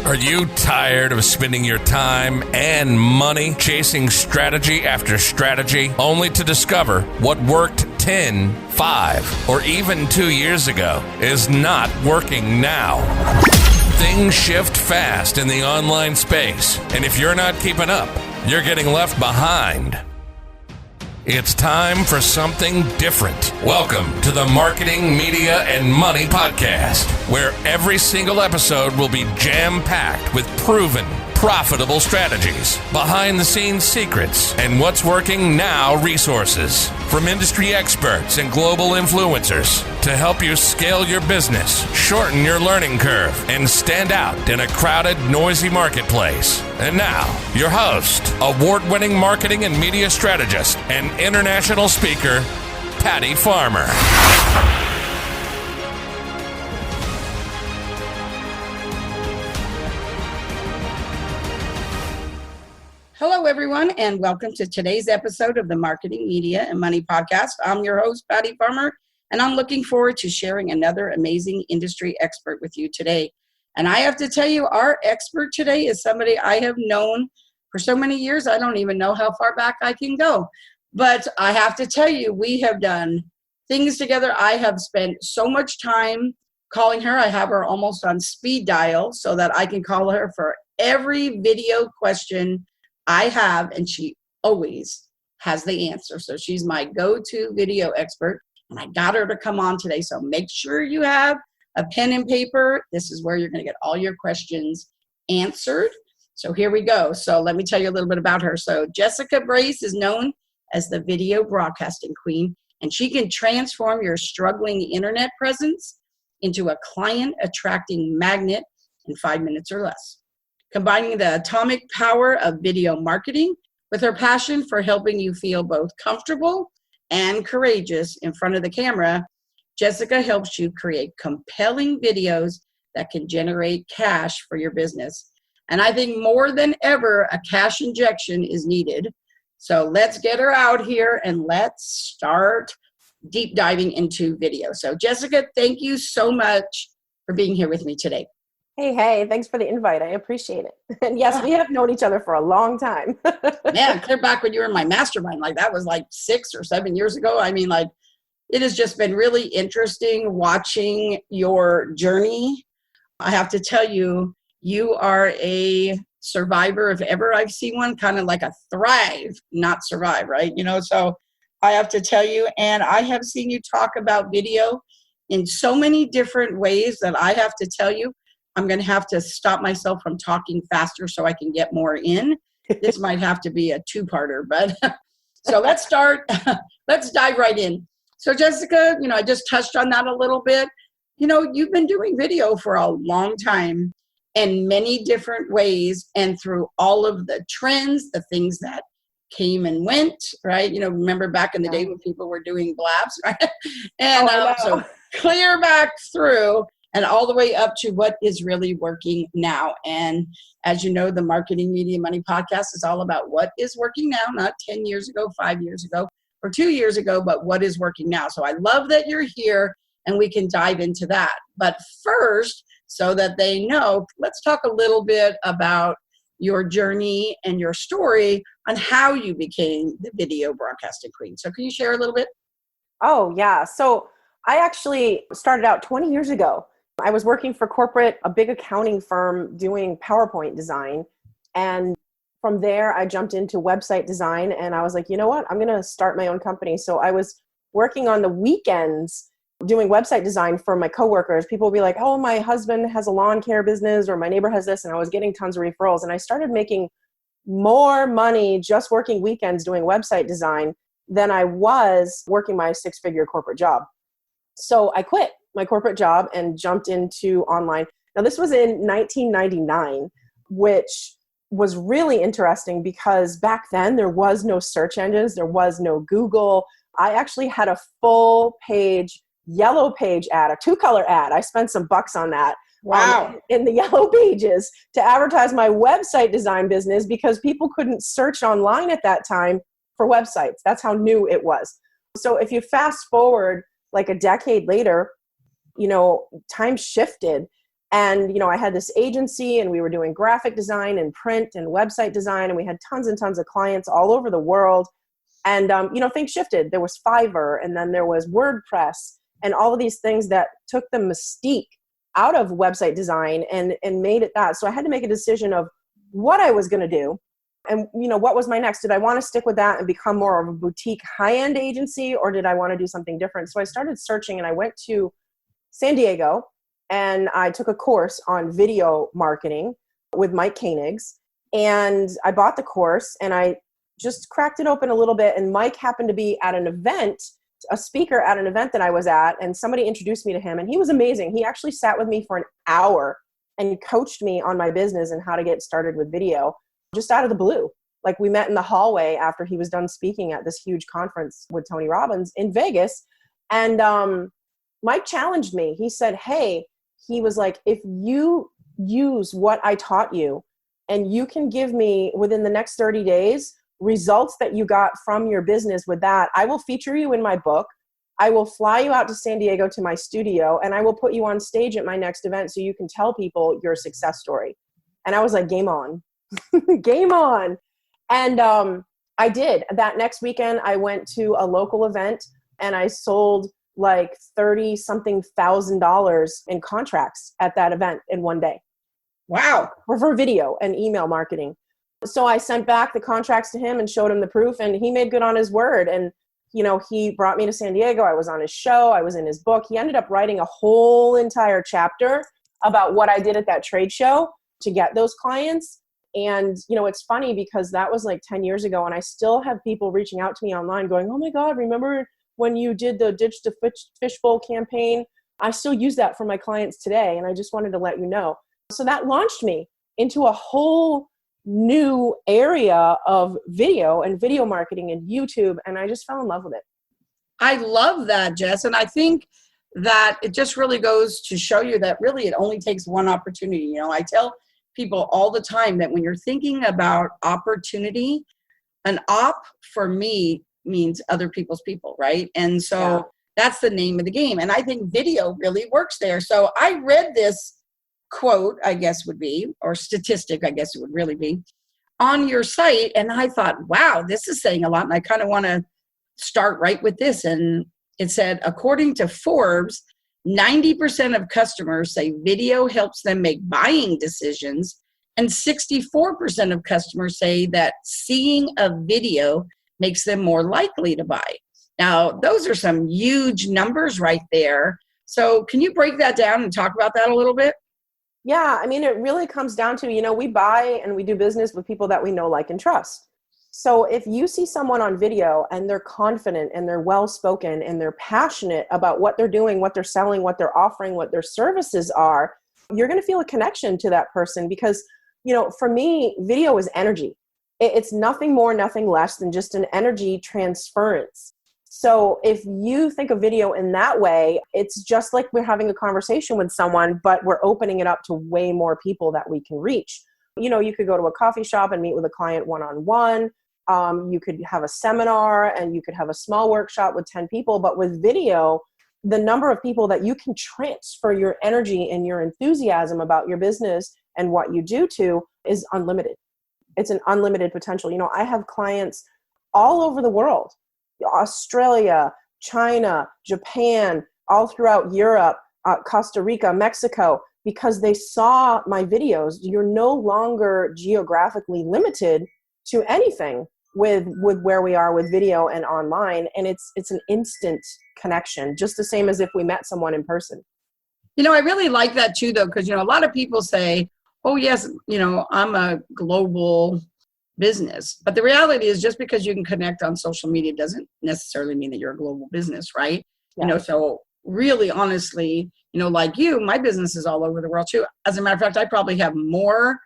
Are you tired of spending your time and money chasing strategy after strategy only to discover what worked 10, 5, or even 2 years ago is not working now? Things shift fast in the online space, and if you're not keeping up, you're getting left behind. It's time for something different. Welcome to the Marketing, Media, and Money Podcast, where every single episode will be jam-packed with proven, profitable strategies, behind-the-scenes secrets, and what's working now resources from industry experts and global influencers to help you scale your business, shorten your learning curve, and stand out in a crowded, noisy marketplace. And now, your host, award-winning marketing and media strategist, and international speaker, Patty Farmer. Hello, everyone, and welcome to today's episode of the Marketing, Media, and Money Podcast. I'm your host, Patty Farmer, and I'm looking forward to sharing another amazing industry expert with you today. And I have to tell you, our expert today is somebody I have known for so many years, I don't even know how far back I can go. But I have to tell you, we have done things together. I have spent so much time calling her. I have her almost on speed dial so that I can call her for every video question I have, and she always has the answer. So she's my go-to video expert, and I got her to come on today. So make sure you have a pen and paper. This is where you're going to get all your questions answered. So here we go. So let me tell you a little bit about her. So Jessica Brace is known as the video broadcasting queen, and she can transform your struggling internet presence into a client-attracting magnet in 5 minutes or less. Combining the atomic power of video marketing with her passion for helping you feel both comfortable and courageous in front of the camera, Jessica helps you create compelling videos that can generate cash for your business. And I think more than ever, a cash injection is needed. So let's get her out here and let's start deep diving into video. So Jessica, thank you so much for being here with me today. Hey, thanks for the invite. I appreciate it. And yes, we have known each other for a long time. Yeah, clear back when you were in my mastermind. Like that was like 6 or 7 years ago. I mean, like it has just been really interesting watching your journey. I have to tell you, you are a survivor if ever I've seen one, kind of like a thrive, not survive, right? You know, so I have to tell you, and I have seen you talk about video in so many different ways that I have to tell you, I'm going to have to stop myself from talking faster so I can get more in. This might have to be a two-parter, but so let's start. Let's dive right in. So Jessica, I just touched on that a little bit. You've been doing video for a long time in many different ways and through all of the trends, the things that came and went, right? Remember back in the day when people were doing blabs, right? And so clear back through and all the way up to what is really working now. And as you know, the Marketing, Media, Money Podcast is all about what is working now, not 10 years ago, 5 years ago, or 2 years ago, but what is working now. So I love that you're here and we can dive into that. But first, so that they know, let's talk a little bit about your journey and your story on how you became the video broadcasting queen. So can you share a little bit? Oh, yeah. So I actually started out 20 years ago. I was working for corporate, a big accounting firm doing PowerPoint design. And from there, I jumped into website design and I was like, you know what? I'm going to start my own company. So I was working on the weekends doing website design for my coworkers. People would be like, oh, my husband has a lawn care business or my neighbor has this. And I was getting tons of referrals. And I started making more money just working weekends doing website design than I was working my 6-figure corporate job. So I quit my corporate job and jumped into online. Now this was in 1999, which was really interesting because back then there was no search engines, there was no Google. I actually had a full page, yellow page ad, a 2-color ad. I spent some bucks on that. Wow. In the yellow pages to advertise my website design business because people couldn't search online at that time for websites. That's how new it was. So if you fast forward like a decade later, time shifted And, I had this agency and we were doing graphic design and print and website design. And we had tons and tons of clients all over the world. And, things shifted. There was Fiverr, and then there was WordPress, and all of these things that took the mystique out of website design and made it that. So I had to make a decision of what I was going to do. And, what was my next? Did I want to stick with that and become more of a boutique high-end agency, or did I want to do something different? So I started searching, and I went to San Diego, and I took a course on video marketing with Mike Koenig's. And I bought the course, and I just cracked it open a little bit. And Mike happened to be at an event, a speaker at an event that I was at, and somebody introduced me to him, and he was amazing. He actually sat with me for an hour and coached me on my business and how to get started with video, just out of the blue. Like, we met in the hallway after he was done speaking at this huge conference with Tony Robbins in Vegas. And Mike challenged me. He said, hey, he was like, if you use what I taught you and you can give me within the next 30 days results that you got from your business with that, I will feature you in my book. I will fly you out to San Diego to my studio, and I will put you on stage at my next event so you can tell people your success story. And I was like, game on. Game on. And I did. That next weekend, I went to a local event and I sold like $30-something thousand in contracts at that event in one day. Wow. For video and email marketing. So I sent back the contracts to him and showed him the proof, and he made good on his word. And, he brought me to San Diego. I was on his show. I was in his book. He ended up writing a whole entire chapter about what I did at that trade show to get those clients. And, it's funny because that was like 10 years ago, and I still have people reaching out to me online going, oh my God, remember when you did the Ditch the Fishbowl campaign? I still use that for my clients today, and I just wanted to let you know. So that launched me into a whole new area of video and video marketing and YouTube, and I just fell in love with it. I love that, Jess. And I think that it just really goes to show you that really it only takes one opportunity. I tell people all the time that when you're thinking about opportunity, an op for me means other people's people, right? And so that's the name of the game. And I think video really works there. So I read this quote, I guess would be, or statistic, I guess it would really be, on your site. And I thought, wow, this is saying a lot. And I kind of want to start right with this. And it said, according to Forbes, 90% of customers say video helps them make buying decisions. And 64% of customers say that seeing a video makes them more likely to buy. Now, those are some huge numbers right there. So can you break that down and talk about that a little bit? Yeah, I mean, it really comes down to, we buy and we do business with people that we know, like, and trust. So if you see someone on video and they're confident and they're well-spoken and they're passionate about what they're doing, what they're selling, what they're offering, what their services are, you're going to feel a connection to that person because, for me, video is energy. It's nothing more, nothing less than just an energy transference. So if you think of video in that way, it's just like we're having a conversation with someone, but we're opening it up to way more people that we can reach. You could go to a coffee shop and meet with a client one-on-one. You could have a seminar and you could have a small workshop with 10 people. But with video, the number of people that you can transfer your energy and your enthusiasm about your business and what you do to is unlimited. It's an unlimited potential. I have clients all over the world. Australia, China, Japan, all throughout Europe, Costa Rica, Mexico, because they saw my videos. You're no longer geographically limited to anything with where we are with video and online. And it's an instant connection, just the same as if we met someone in person. I really like that too, though, because, a lot of people say, oh, yes, I'm a global business. But the reality is just because you can connect on social media doesn't necessarily mean that you're a global business, right? Yeah. So really, honestly, like you, my business is all over the world too. As a matter of fact, I probably have more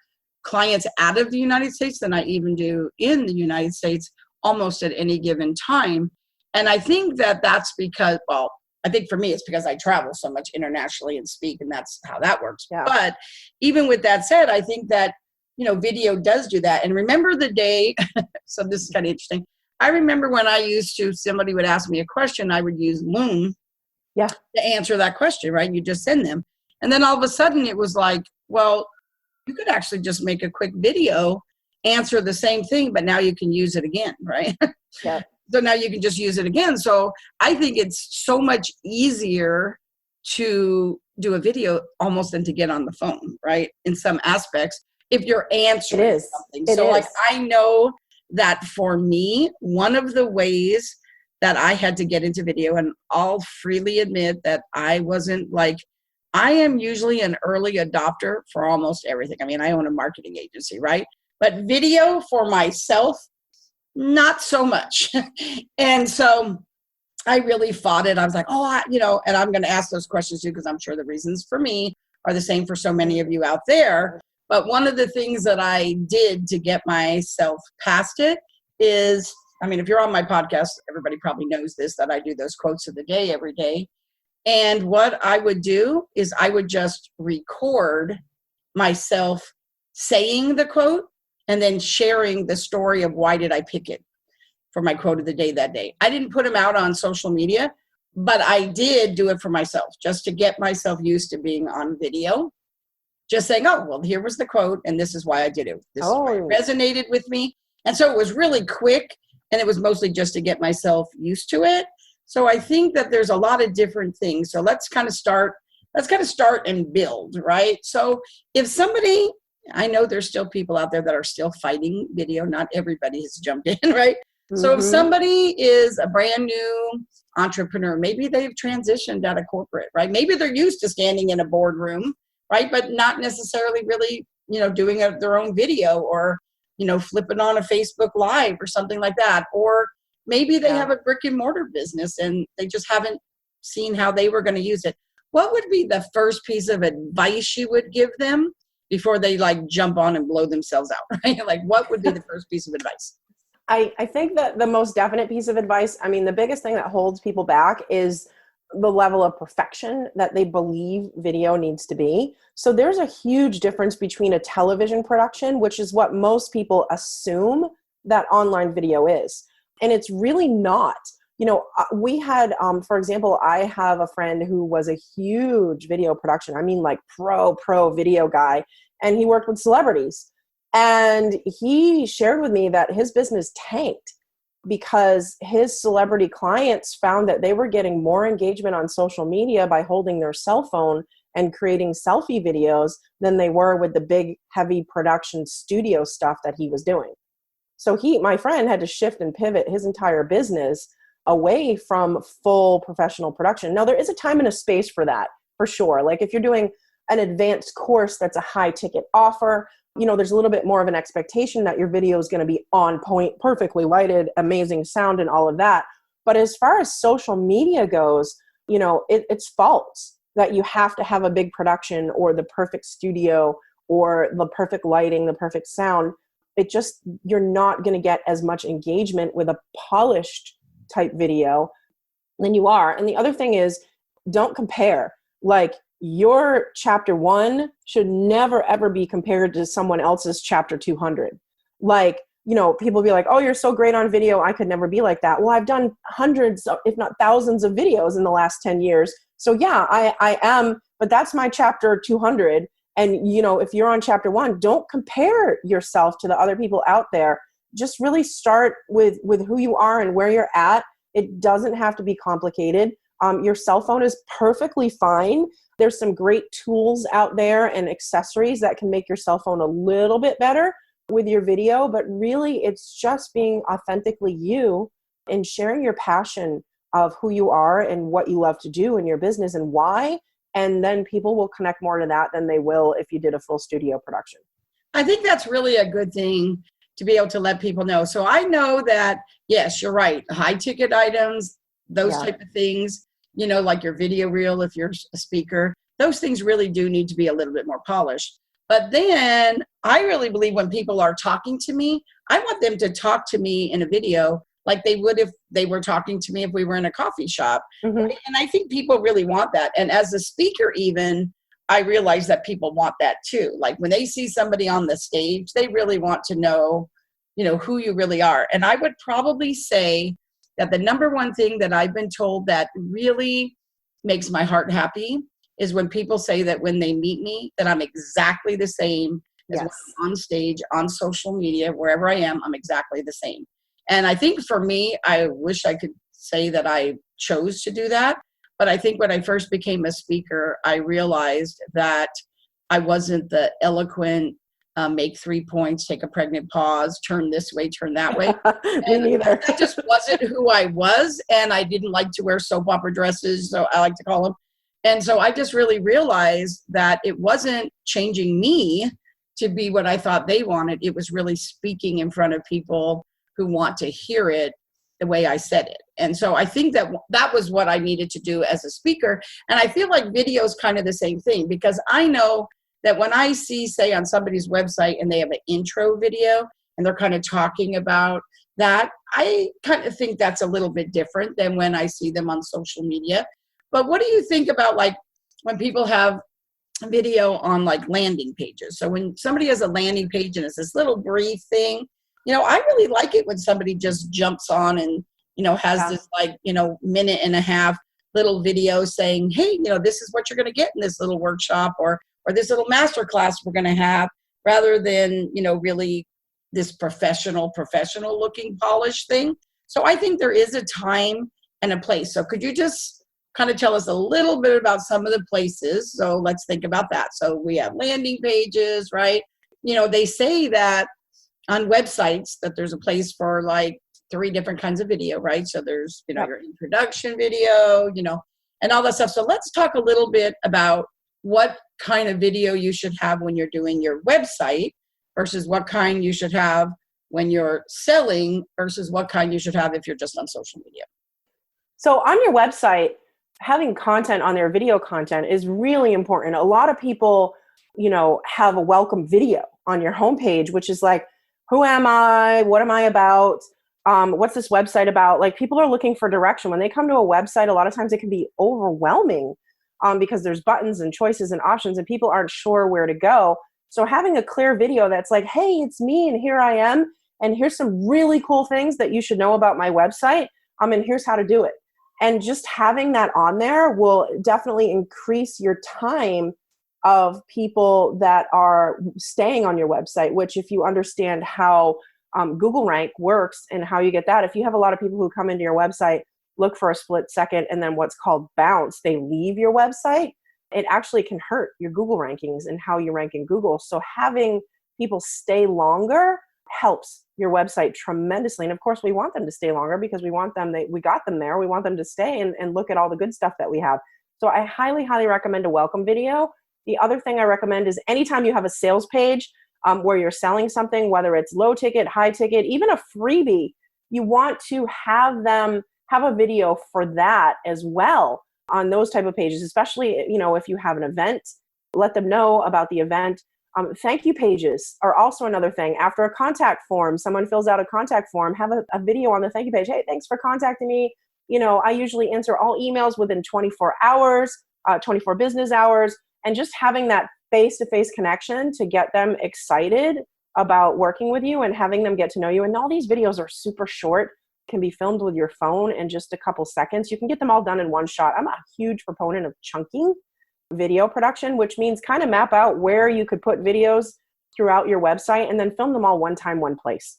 clients out of the United States than I even do in the United States almost at any given time. And I think that that's because, I think for me, it's because I travel so much internationally and speak, and that's how that works. Yeah. But even with that said, I think that video does do that. And remember the day, so this is kind of interesting. I remember when somebody would ask me a question, I would use Loom to answer that question, right? You just send them. And then all of a sudden it was like, well, you could actually just make a quick video, answer the same thing, but now you can use it again, right? Yeah. So now you can just use it again. So I think it's so much easier to do a video almost than to get on the phone, right? In some aspects, if you're answering something. So like, I know that for me, one of the ways that I had to get into video, and I'll freely admit that I wasn't like, I am usually an early adopter for almost everything. I mean, I own a marketing agency, right? But video for myself, not so much. And so I really fought it. I was like, and I'm going to ask those questions too, because I'm sure the reasons for me are the same for so many of you out there. But one of the things that I did to get myself past it is, I mean, if you're on my podcast, everybody probably knows this, that I do those quotes of the day every day. And what I would do is I would just record myself saying the quote and then sharing the story of why did I pick it for my quote of the day that day. I didn't put them out on social media, but I did do it for myself just to get myself used to being on video. Just saying, oh, well, here was the quote and this is why I did it. This is why it resonated with me. And so it was really quick and it was mostly just to get myself used to it. So I think that there's a lot of different things. So let's kind of start and build, right? So if somebody, I know there's still people out there that are still fighting video. Not everybody has jumped in, right? Mm-hmm. So if somebody is a brand new entrepreneur, maybe they've transitioned out of corporate, right? Maybe they're used to standing in a boardroom, right? But not necessarily really, doing their own video or, flipping on a Facebook Live or something like that. Or maybe they have a brick and mortar business and they just haven't seen how they were going to use it. What would be the first piece of advice you would give them before they like jump on and blow themselves out, right? Like what would be the first piece of advice? I think that the most definite piece of advice, I mean, the biggest thing that holds people back is the level of perfection that they believe video needs to be. So there's a huge difference between a television production, which is what most people assume that online video is. And it's really not. We had, for example, I have a friend who was a huge video production. I mean, like pro video guy. And he worked with celebrities. And he shared with me that his business tanked because his celebrity clients found that they were getting more engagement on social media by holding their cell phone and creating selfie videos than they were with the big, heavy production studio stuff that he was doing. So my friend had to shift and pivot his entire business away from full professional production. Now, there is a time and a space for that, for sure. Like if you're doing an advanced course that's a high ticket offer, there's a little bit more of an expectation that your video is going to be on point, perfectly lighted, amazing sound and all of that. But as far as social media goes, it's false that you have to have a big production or the perfect studio or the perfect lighting, the perfect sound. You're not going to get as much engagement with a polished type video than you are. And the other thing is, don't compare. Like your chapter 1 should never ever be compared to someone else's chapter 200. Like, people be like, oh, you're so great on video. I could never be like that. Well, I've done hundreds, if not thousands of videos in the last 10 years. So yeah, I am, but that's my chapter 200. And, if you're on chapter 1, don't compare yourself to the other people out there. Just really start with who you are and where you're at. It doesn't have to be complicated. Your cell phone is perfectly fine. There's some great tools out there and accessories that can make your cell phone a little bit better with your video, but really it's just being authentically you and sharing your passion of who you are and what you love to do in your business and why. And then people will connect more to that than they will if you did a full studio production. I think that's really a good thing to be able to let people know. So I know that, yes, you're right. High ticket items, those type of things, like your video reel, if you're a speaker, those things really do need to be a little bit more polished. But then I really believe when people are talking to me, I want them to talk to me in a video like they would if they were talking to me if we were in a coffee shop. Mm-hmm. And I think people really want that. And as a speaker even, I realize that people want that too. Like when they see somebody on the stage, they really want to know, who you really are. And I would probably say that the number one thing that I've been told that really makes my heart happy is when people say that when they meet me, that I'm exactly the same as when Yes. I'm on stage, on social media, wherever I am, I'm exactly the same. And I think for me, I wish I could say that I chose to do that. But I think when I first became a speaker, I realized that I wasn't the eloquent, make 3 points, take a pregnant pause, turn this way, turn that way. Me And neither. that just wasn't who I was. And I didn't like to wear soap opera dresses, so I like to call them. And so I just really realized that it wasn't changing me to be what I thought they wanted. It was really speaking in front of people who want to hear it the way I said it. And so I think that that was what I needed to do as a speaker. And I feel like video is kind of the same thing, because I know that when I see, say, on somebody's website and they have an intro video and they're kind of talking about that, I kind of think that's a little bit different than when I see them on social media. But what do you think about like when people have video on like landing pages? So when somebody has a landing page and it's this little brief thing, I really like it when somebody just jumps on and, has this like, minute and a half little video saying, hey, this is what you're going to get in this little workshop or this little master class we're going to have, rather than, really this professional looking polished thing. So I think there is a time and a place. So could you just kind of tell us a little bit about some of the places? So let's think about that. So we have landing pages, right? They say that on websites that there's a place for like 3 different kinds of video, right? So there's, your introduction video, and all that stuff. So let's talk a little bit about what kind of video you should have when you're doing your website versus what kind you should have when you're selling versus what kind you should have if you're just on social media. So on your website, having content on there, video content, is really important. A lot of people, have a welcome video on your homepage, which is like, who am I? What am I about? What's this website about? Like, people are looking for direction. When they come to a website, a lot of times it can be overwhelming because there's buttons and choices and options and people aren't sure where to go. So having a clear video that's like, hey, it's me and here I am. And here's some really cool things that you should know about my website. And here's how to do it. And just having that on there will definitely increase your time of people that are staying on your website, which if you understand how Google rank works and how you get that, if you have a lot of people who come into your website, look for a split second, and then what's called bounce, they leave your website, it actually can hurt your Google rankings and how you rank in Google. So having people stay longer helps your website tremendously. And of course, we want them to stay longer because we want them, we got them there. We want them to stay and look at all the good stuff that we have. So I highly, highly recommend a welcome video. The other thing I recommend is anytime you have a sales page where you're selling something, whether it's low ticket, high ticket, even a freebie, you want to have them have a video for that as well on those type of pages, especially, if you have an event, let them know about the event. Thank you pages are also another thing. After a contact form, someone fills out a contact form, have a video on the thank you page. Hey, thanks for contacting me. I usually answer all emails within 24 hours, 24 business hours, and just having that face-to-face connection to get them excited about working with you and having them get to know you. And all these videos are super short, can be filmed with your phone in just a couple seconds. You can get them all done in one shot. I'm a huge proponent of chunking video production, which means kind of map out where you could put videos throughout your website and then film them all one time, one place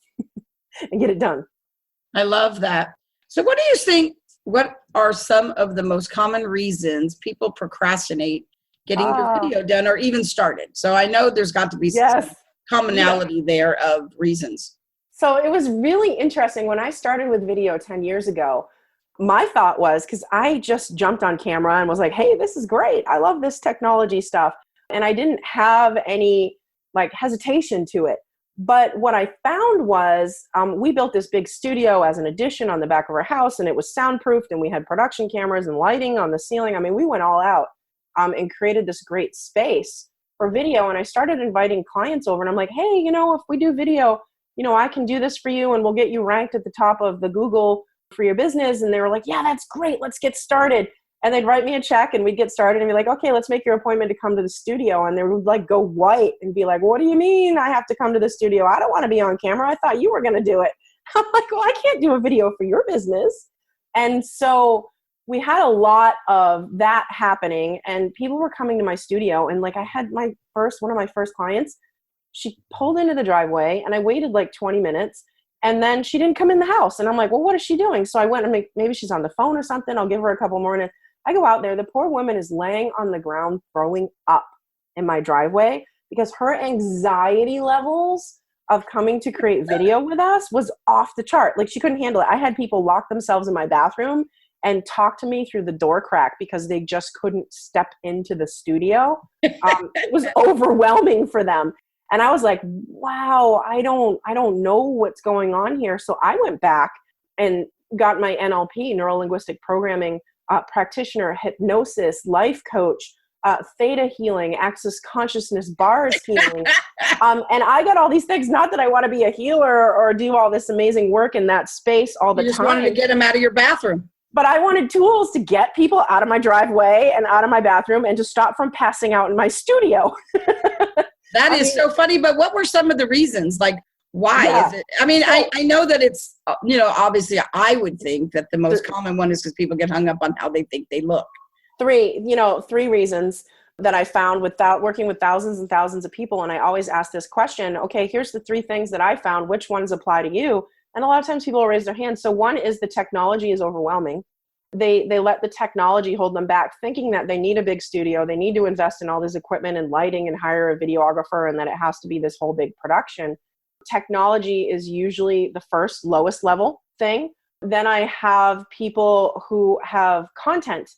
and get it done. I love that. So what do you think, what are some of the most common reasons people procrastinate getting their video done or even started? So I know there's got to be some commonality there of reasons. So it was really interesting when I started with video 10 years ago. My thought was, because I just jumped on camera and was like, hey, this is great. I love this technology stuff. And I didn't have any hesitation to it. But what I found was we built this big studio as an addition on the back of our house, and it was soundproofed, and we had production cameras and lighting on the ceiling. I mean, we went all out and created this great space for video. And I started inviting clients over, and I'm like, hey, if we do video, I can do this for you and we'll get you ranked at the top of the Google for your business. And they were like, yeah, that's great. Let's get started. And they'd write me a check and we'd get started and be like, okay, let's make your appointment to come to the studio. And they would go white and be like, what do you mean I have to come to the studio? I don't want to be on camera. I thought you were going to do it. I'm like, well, I can't do a video for your business. And so we had a lot of that happening, and people were coming to my studio, and like I had one of my first clients, she pulled into the driveway and I waited like 20 minutes and then she didn't come in the house. And I'm like, well, what is she doing? So I went and maybe she's on the phone or something. I'll give her a couple more minutes. I go out there. The poor woman is laying on the ground, throwing up in my driveway because her anxiety levels of coming to create video with us was off the chart. Like she couldn't handle it. I had people lock themselves in my bathroom and talk to me through the door crack because they just couldn't step into the studio. It was overwhelming for them. And I was like, wow, I don't know what's going on here. So I went back and got my NLP, neuro-linguistic programming, practitioner, hypnosis, life coach, theta healing, access consciousness, bars healing. And I got all these things, not that I want to be a healer or do all this amazing work in that space all the time. You just wanted to get them out of your bathroom. But I wanted tools to get people out of my driveway and out of my bathroom and to stop from passing out in my studio. That is so funny. But what were some of the reasons? Like, why is it? I mean, I know that it's, obviously I would think that the most common one is because people get hung up on how they think they look. Three reasons that I found working with thousands and thousands of people. And I always ask this question, okay, here's the 3 things that I found. Which ones apply to you? And a lot of times people will raise their hands. So one is the technology is overwhelming. They let the technology hold them back, thinking that they need a big studio. They need to invest in all this equipment and lighting and hire a videographer and that it has to be this whole big production. Technology is usually the first lowest level thing. Then I have people who have content.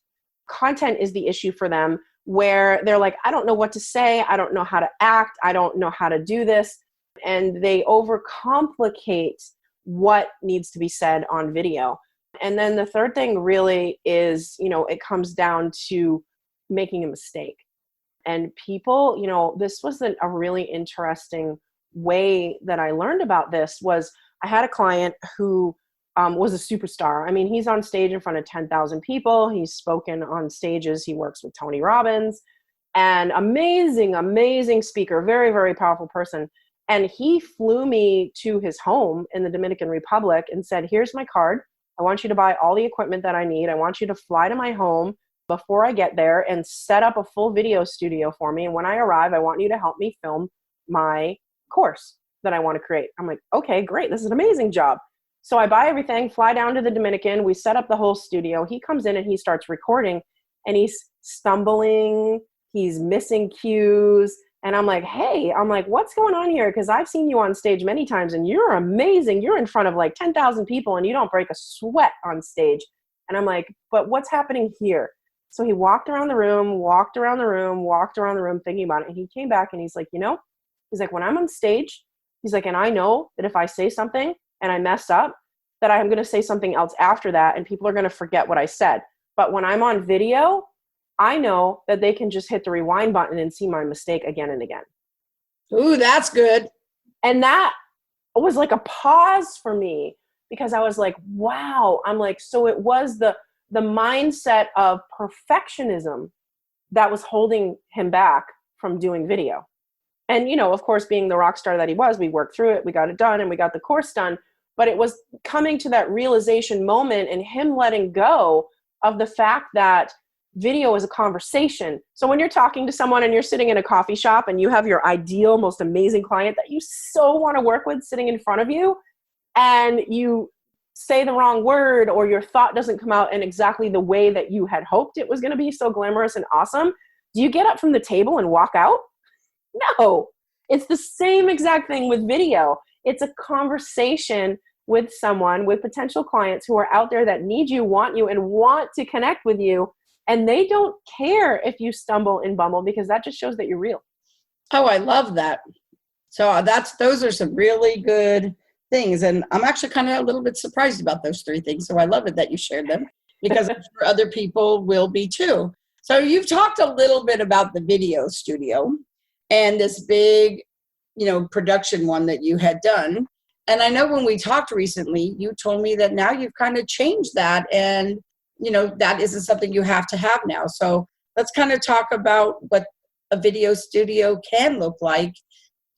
Content is the issue for them where they're like, I don't know what to say. I don't know how to act. I don't know how to do this. And they overcomplicate what needs to be said on video. And then the third thing really is, it comes down to making a mistake. And people, this was a really interesting way that I learned about this was I had a client who was a superstar. I mean, he's on stage in front of 10,000 people. He's spoken on stages. He works with Tony Robbins and amazing, amazing speaker, very, very powerful person. And he flew me to his home in the Dominican Republic and said, here's my card. I want you to buy all the equipment that I need. I want you to fly to my home before I get there and set up a full video studio for me. And when I arrive, I want you to help me film my course that I want to create. I'm like, okay, great. This is an amazing job. So I buy everything, fly down to the Dominican. We set up the whole studio. He comes in and he starts recording and he's stumbling. He's missing cues. And I'm like, hey, what's going on here? Because I've seen you on stage many times and you're amazing. You're in front of like 10,000 people and you don't break a sweat on stage. And I'm like, but what's happening here? So he walked around the room thinking about it. And he came back and he's like, he's like, when I'm on stage, he's like, and I know that if I say something and I mess up, that I'm going to say something else after that and people are going to forget what I said. But when I'm on video, I know that they can just hit the rewind button and see my mistake again and again. Ooh, that's good. And that was like a pause for me because I was like, wow. I'm like, so it was the mindset of perfectionism that was holding him back from doing video. And, of course, being the rock star that he was, we worked through it, we got it done and we got the course done. But it was coming to that realization moment and him letting go of the fact that video is a conversation. So when you're talking to someone and you're sitting in a coffee shop and you have your ideal, most amazing client that you so want to work with sitting in front of you and you say the wrong word or your thought doesn't come out in exactly the way that you had hoped it was going to be so glamorous and awesome, do you get up from the table and walk out? No. It's the same exact thing with video. It's a conversation with someone, with potential clients who are out there that need you, and want to connect with you. And they don't care if you stumble and bumble because that just shows that you're real. Oh, I love that. So those are some really good things. And I'm actually kind of a little bit surprised about those 3 things. So I love it that you shared them because I'm sure other people will be too. So you've talked a little bit about the video studio and this big, production one that you had done. And I know when we talked recently, you told me that now you've kind of changed that and that isn't something you have to have now. So let's kind of talk about what a video studio can look like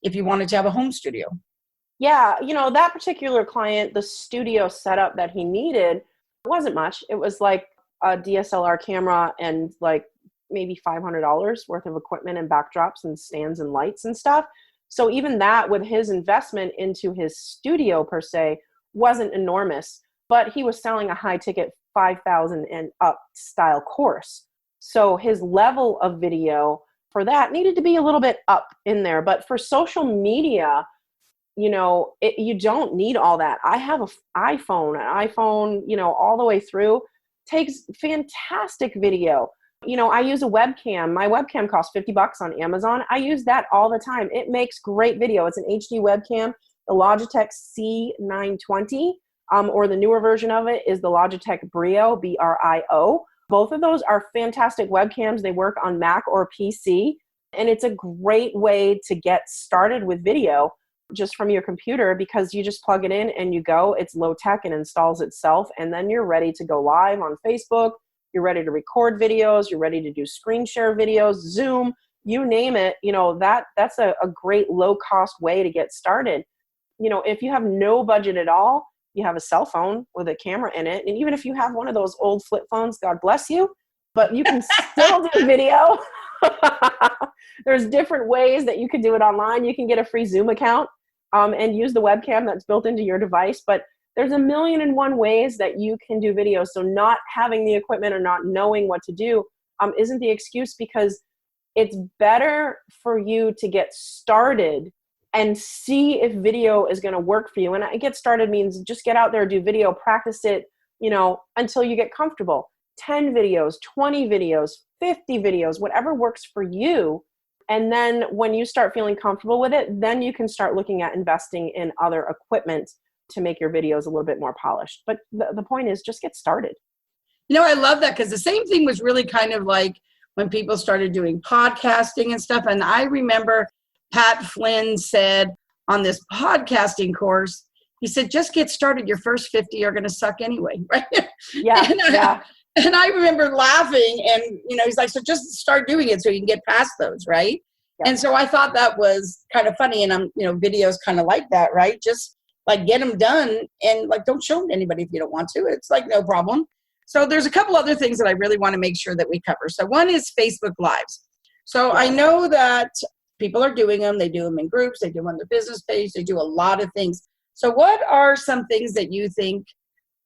if you wanted to have a home studio. Yeah. That particular client, the studio setup that he needed wasn't much. It was like a DSLR camera and like maybe $500 worth of equipment and backdrops and stands and lights and stuff. So even that, with his investment into his studio per se, wasn't enormous, but he was selling a high ticket 5,000 and up style course. So his level of video for that needed to be a little bit up in there. But for social media, you know, you don't need all that. I have an iPhone, you know, all the way through, takes fantastic video. You know, I use a webcam. My webcam costs $50 on Amazon. I use that all the time. It makes great video. It's an HD webcam, the Logitech C920, or the newer version of it is the Logitech Brio, Brio. Both of those are fantastic webcams. They work on Mac or PC, and it's a great way to get started with video just from your computer, because you just plug it in and you go. It's low tech and installs itself, and then you're ready to go live on Facebook. You're ready to record videos. You're ready to do screen share videos, Zoom, you name it. You know, that's a great low cost way to get started. You know, if you have no budget at all, you have a cell phone with a camera in it. And even if you have one of those old flip phones, God bless you, but you can still do video. There's different ways that you can do it online. You can get a free Zoom account and use the webcam that's built into your device. But there's 1,000,001 ways that you can do video. So not having the equipment or not knowing what to do isn't the excuse, because it's better for you to get started and see if video is going to work for you. And get started means just get out there, do video, practice it, you know, until you get comfortable. 10 videos, 20 videos, 50 videos, whatever works for you. And then when you start feeling comfortable with it, then you can start looking at investing in other equipment to make your videos a little bit more polished. But the point is, just get started. You know, I love that, because the same thing was really kind of like when people started doing podcasting and stuff. And I remember Pat Flynn said on this podcasting course, he said, just get started. Your first 50 are going to suck anyway. Right? Yeah. Yeah. And I remember laughing, and, you know, he's like, so just start doing it so you can get past those. Right. Yeah. And so I thought that was kind of funny. And you know, videos kind of like that, right? Just like get them done, and like, don't show them to anybody if you don't want to. It's like, no problem. So there's a couple other things that I really want to make sure that we cover. So one is Facebook Lives. So I know that people are doing them. They do them in groups. They do them on their business page. They do a lot of things. So what are some things that you think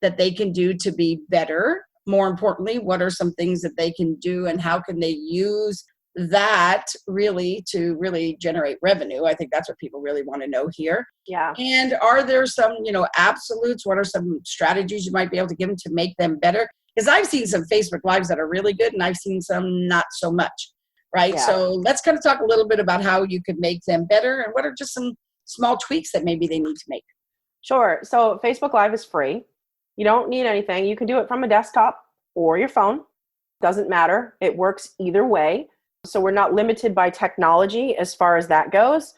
that they can do to be better? More importantly, what are some things that they can do, and how can they use that really to really generate revenue? I think that's what people really want to know here. Yeah. And are there some, you know, absolutes? What are some strategies you might be able to give them to make them better? Because I've seen some Facebook Lives that are really good, and I've seen some not so much. Right. Yeah. So let's kind of talk a little bit about how you could make them better, and what are just some small tweaks that maybe they need to make. Sure. So Facebook Live is free. You don't need anything. You can do it from a desktop or your phone. Doesn't matter. It works either way. So we're not limited by technology as far as that goes.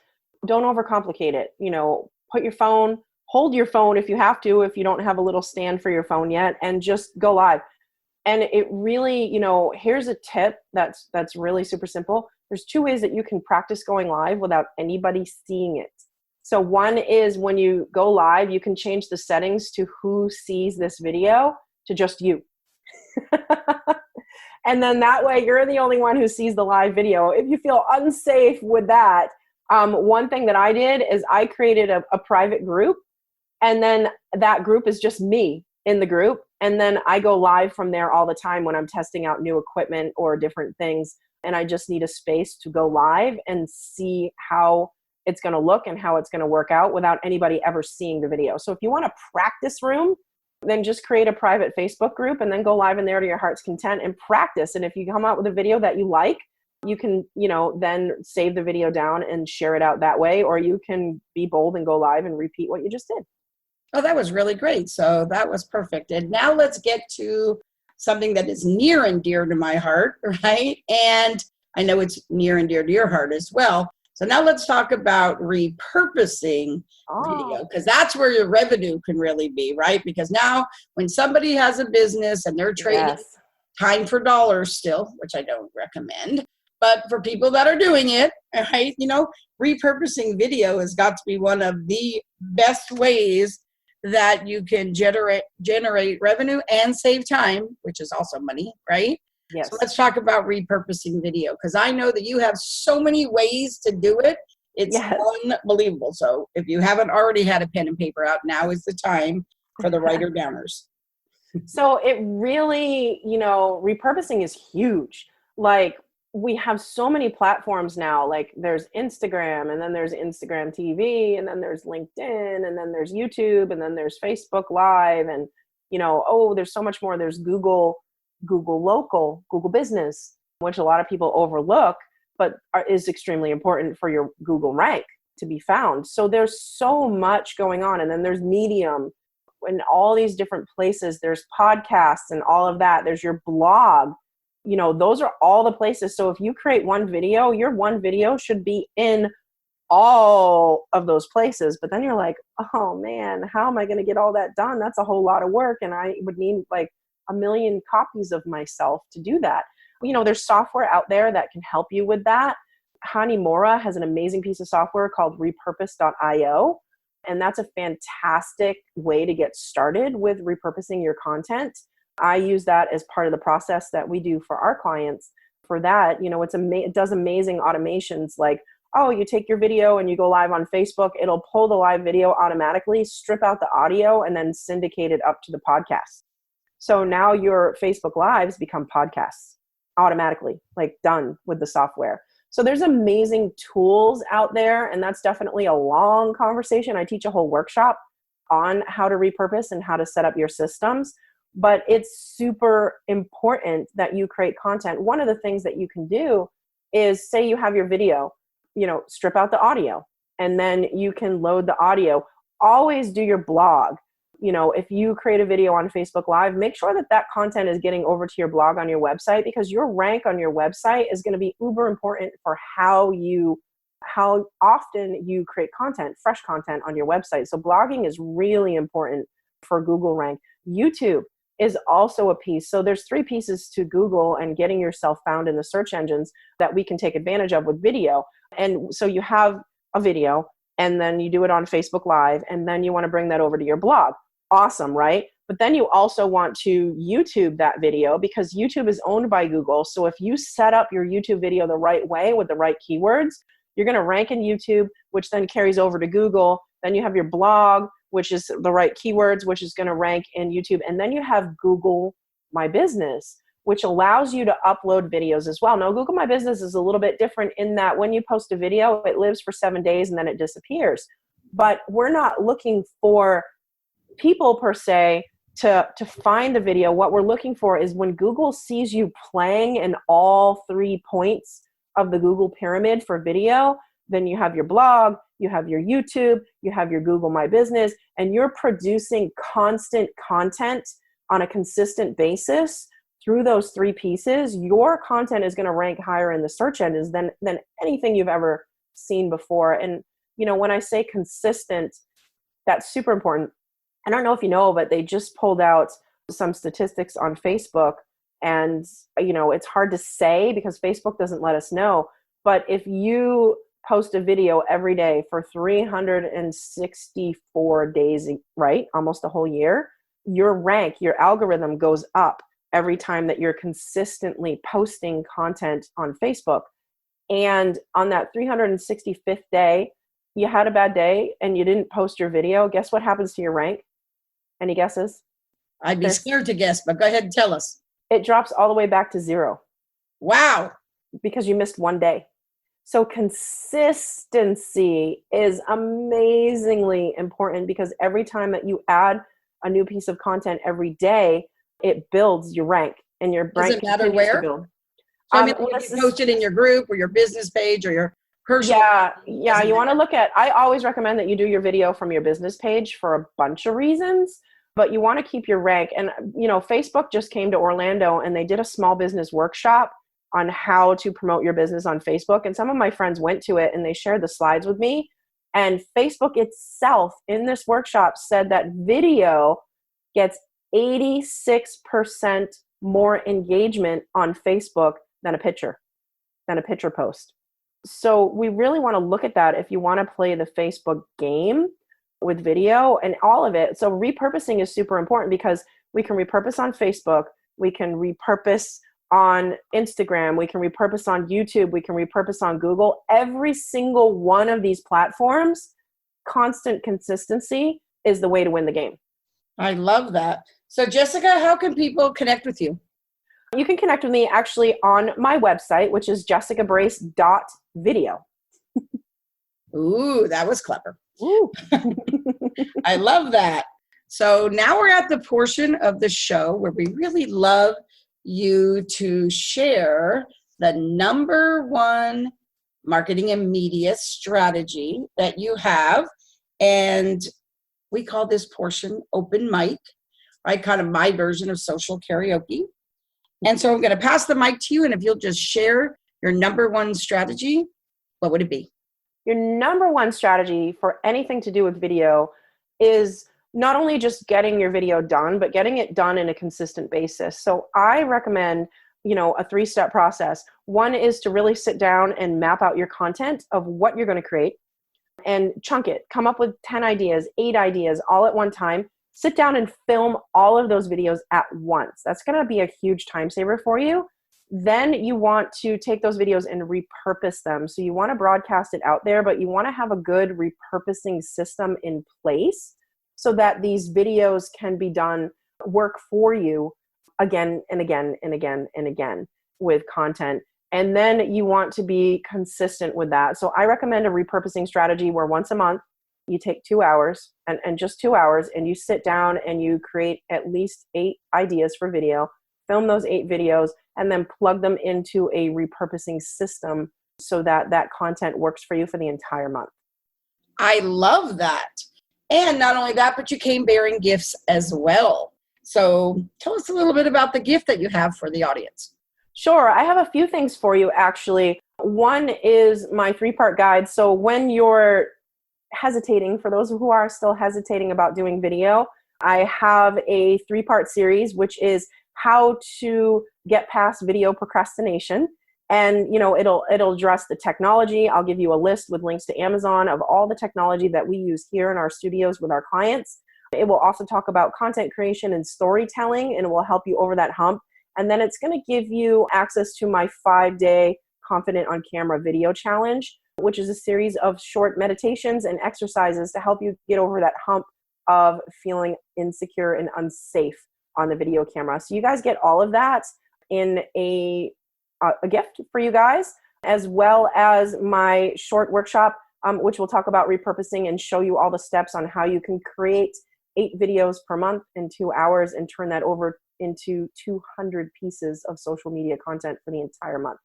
Don't overcomplicate it. You know, hold your phone if you have to, if you don't have a little stand for your phone yet, and just go live. And it really, you know, here's a tip that's really super simple. There's 2 ways that you can practice going live without anybody seeing it. So one is, when you go live, you can change the settings to who sees this video to just you. And then that way you're the only one who sees the live video. If you feel unsafe with that, one thing that I did is I created a private group, and then that group is just me in the group. And then I go live from there all the time when I'm testing out new equipment or different things. And I just need a space to go live and see how it's going to look and how it's going to work out without anybody ever seeing the video. So if you want a practice room, then just create a private Facebook group and then go live in there to your heart's content and practice. And if you come out with a video that you like, you can, you know, then save the video down and share it out that way. Or you can be bold and go live and repeat what you just did. Oh, that was really great. So that was perfect. And now let's get to something that is near and dear to my heart, right? And I know it's near and dear to your heart as well. So now let's talk about repurposing video, because that's where your revenue can really be, right? Because now when somebody has a business and they're trading time for dollars still, which I don't recommend, but for people that are doing it, right, you know, repurposing video has got to be one of the best ways that you can generate revenue and save time, which is also money, right? Yes. So let's talk about repurposing video, because I know that you have so many ways to do it. It's unbelievable. So if you haven't already had a pen and paper out, now is the time for the writer downers. So it really, repurposing is huge. Like, we have so many platforms now. Like, there's Instagram, and then there's Instagram TV, and then there's LinkedIn, and then there's YouTube, and then there's Facebook Live, and there's so much more. There's Google Local, Google Business, which a lot of people overlook, but is extremely important for your Google rank to be found. So there's so much going on. And then there's Medium and all these different places. There's podcasts and all of that. There's your blog. Those are all the places. So if you create one video, your one video should be in all of those places. But then you're like, oh man, how am I going to get all that done? That's a whole lot of work. And I would need like 1 million copies of myself to do that. There's software out there that can help you with that. Hanimura has an amazing piece of software called repurpose.io. And that's a fantastic way to get started with repurposing your content. I use that as part of the process that we do for our clients. For that, it does amazing automations like, you take your video and you go live on Facebook, it'll pull the live video automatically, strip out the audio, and then syndicate it up to the podcast. So now your Facebook Lives become podcasts automatically, like done with the software. So there's amazing tools out there, and that's definitely a long conversation. I teach a whole workshop on how to repurpose and how to set up your systems, but it's super important that you create content. One of the things that you can do is, say you have your video, strip out the audio, and then you can load the audio. Always do your blog. If you create a video on Facebook Live, make sure that content is getting over to your blog on your website, because your rank on your website is going to be uber important for how often you create content, fresh content on your website. So blogging is really important for Google rank. YouTube is also a piece. So there's 3 pieces to Google and getting yourself found in the search engines that we can take advantage of with video. And so you have a video, and then you do it on Facebook Live, and then you want to bring that over to your blog. Awesome, right? But then you also want to YouTube that video, because YouTube is owned by Google. So if you set up your YouTube video the right way with the right keywords, you're going to rank in YouTube, which then carries over to Google. Then you have your blog, which is the right keywords, which is going to rank in YouTube. And then you have Google My Business, which allows you to upload videos as well. Now, Google My Business is a little bit different in that when you post a video, it lives for 7 days and then it disappears. But we're not looking for people per se to find the video. What we're looking for is when Google sees you playing in all 3 points of the Google pyramid for video, then you have your blog, you have your YouTube, you have your Google My Business, and you're producing constant content on a consistent basis through those 3 pieces. Your content is going to rank higher in the search engines than anything you've ever seen before. And when I say consistent, that's super important. I don't know if you know, but they just pulled out some statistics on Facebook, and it's hard to say because Facebook doesn't let us know. But if you post a video every day for 364 days, right, almost a whole year, your rank, your algorithm goes up every time that you're consistently posting content on Facebook. And on that 365th day, you had a bad day and you didn't post your video, guess what happens to your rank? Any guesses? I'd be scared to guess, but go ahead and tell us. It drops all the way back to 0. Wow. Because you missed 1 day. So consistency is amazingly important, because every time that you add a new piece of content every day, it builds your rank, and your rank doesn't matter where. To build. So if you post it in your group or your business page or your personal. Yeah. You want to look at. I always recommend that you do your video from your business page for a bunch of reasons, but you want to keep your rank. And Facebook just came to Orlando and they did a small business workshop on how to promote your business on Facebook. And some of my friends went to it and they shared the slides with me. And Facebook itself in this workshop said that video gets 86% more engagement on Facebook than a picture post. So we really want to look at that if you want to play the Facebook game. with video and all of it. So repurposing is super important because we can repurpose on Facebook, we can repurpose on Instagram, we can repurpose on YouTube, we can repurpose on Google. Every single one of these platforms, constant consistency is the way to win the game. I love that. So Jessica, how can people connect with you? You can connect with me actually on my website, which is jessicabrace.video. Ooh, that was clever. Ooh. I love that. So now we're at the portion of the show where we really love you to share the number one marketing and media strategy that you have. And we call this portion OpenMic, right? Kind of my version of social karaoke. And so I'm going to pass the mic to you. And if you'll just share your number one strategy, what would it be? Your number one strategy for anything to do with video is not only just getting your video done, but getting it done in a consistent basis. So I recommend, a 3-step process. One is to really sit down and map out your content of what you're going to create and chunk it. Come up with 10 ideas, 8 ideas all at one time. Sit down and film all of those videos at once. That's going to be a huge time saver for you. Then you want to take those videos and repurpose them. So you want to broadcast it out there, but you want to have a good repurposing system in place so that these videos can be done, work for you again and again and again and again with content. And then you want to be consistent with that. So I recommend a repurposing strategy where once a month you take 2 hours and just 2 hours and you sit down and you create at least 8 ideas for video, film those 8 videos, and then plug them into a repurposing system so that that content works for you for the entire month. I love that. And not only that, but you came bearing gifts as well. So tell us a little bit about the gift that you have for the audience. Sure. I have a few things for you, actually. One is my 3-part guide. So when you're hesitating, for those who are still hesitating about doing video, I have a 3-part series, which is how to get past video procrastination. And, it'll address the technology. I'll give you a list with links to Amazon of all the technology that we use here in our studios with our clients. It will also talk about content creation and storytelling, and it will help you over that hump. And then it's going to give you access to my 5-day Confident on Camera video challenge, which is a series of short meditations and exercises to help you get over that hump of feeling insecure and unsafe on the video camera. So you guys get all of that in a gift for you guys, as well as my short workshop, which will talk about repurposing and show you all the steps on how you can create 8 videos per month in 2 hours and turn that over into 200 pieces of social media content for the entire month.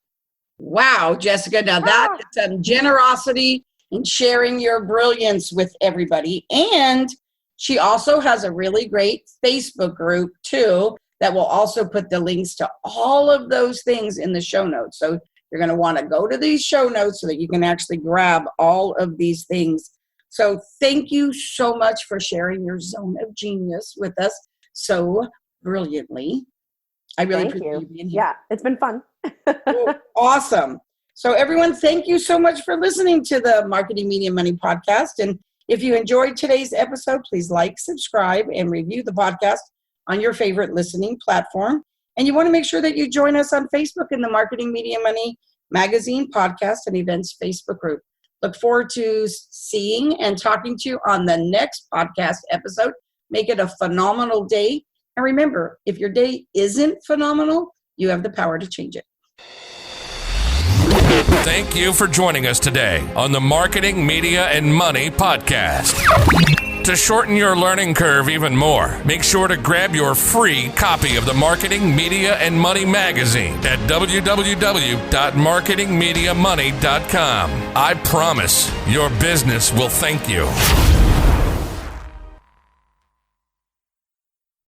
Wow, Jessica. Now that is some generosity in sharing your brilliance with everybody. And she also has a really great Facebook group too, that will also put the links to all of those things in the show notes. So you're going to want to go to these show notes so that you can actually grab all of these things. So thank you so much for sharing your zone of genius with us so brilliantly. I really appreciate you being here. Yeah, it's been fun. Awesome. So everyone, thank you so much for listening to the Marketing Media Money podcast. And if you enjoyed today's episode, please like, subscribe, and review the podcast on your favorite listening platform. And you want to make sure that you join us on Facebook in the Marketing Media Money Magazine Podcast and Events Facebook group. Look forward to seeing and talking to you on the next podcast episode. Make it a phenomenal day. And remember, if your day isn't phenomenal, you have the power to change it. Thank you for joining us today on the Marketing, Media, and Money podcast. To shorten your learning curve even more, make sure to grab your free copy of the Marketing, Media, and Money magazine at www.marketingmediamoney.com. I promise your business will thank you.